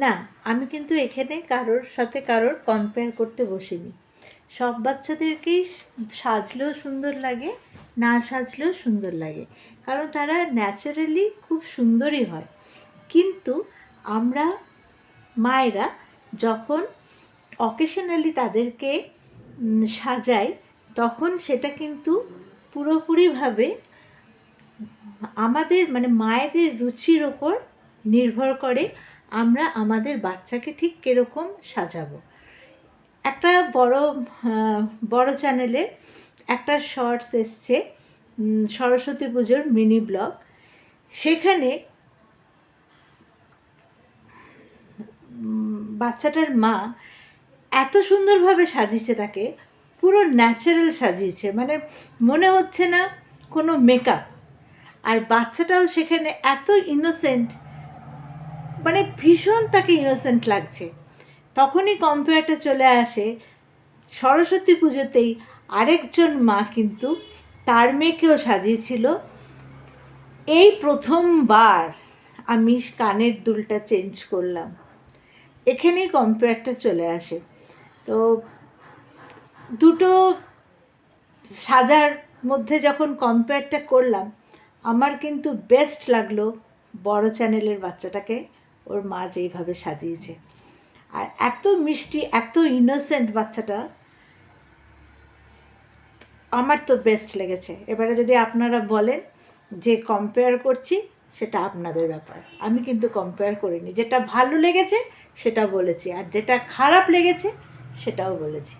না, আমি কিন্তু এখানে কারোর সাথে কারোর কম্পেয়ার করতে বসিনি। সব বাচ্চাদেরকেই সাজলেও সুন্দর লাগে, না সাজলেও সুন্দর লাগে, কারণ তারা ন্যাচারালি খুব সুন্দরই হয়। কিন্তু আমরা মায়েরা যখন অকেশনালি তাদেরকে সাজাই, তখন সেটা কিন্তু পুরোপুরিভাবে আমাদের মানে মায়েদের রুচির ওপর নির্ভর করে আমরা আমাদের বাচ্চাকে ঠিক কীরকম সাজাবো। একটা বড় চ্যানেলে একটা শর্টস এসছে সরস্বতী পুজোর মিনি ব্লগ। সেখানে বাচ্চাটার মা এত সুন্দরভাবে সাজিয়েছে, তাকে পুরো ন্যাচারাল সাজিয়েছে, মানে মনে হচ্ছে না কোনো মেকআপ। আর বাচ্চাটাও সেখানে এত ইনোসেন্ট, মানে ভীষণ তাকে ইনোসেন্ট লাগছে। তখনই কম্পেয়ারটা চলে আসে সরস্বতী পুজোতেই আরেকজন মা কিন্তু তার মেয়েকেও সাজিয়েছিল। এই প্রথমবার আমি কানের দুলটা চেঞ্জ করলাম, এখানেই কম্পেয়ারটা চলে আসে। তো দুটো সাজার মধ্যে যখন কম্পেয়ারটা করলাম, আমার কিন্তু বেস্ট লাগলো বড় চ্যানেলের বাচ্চাটাকে ওর মা যেইভাবে সাজিয়েছে। আর এত মিষ্টি, এত ইনোসেন্ট বাচ্চাটা, আমার তো বেস্ট লেগেছে। এবারে যদি আপনারা বলেন যে কম্পেয়ার করছি, সেটা আপনাদের ব্যাপার। আমি কিন্তু কম্পেয়ার করিনি, যেটা ভালো লেগেছে সেটা বলেছি, আর যেটা খারাপ লেগেছে সেটাও বলেছি।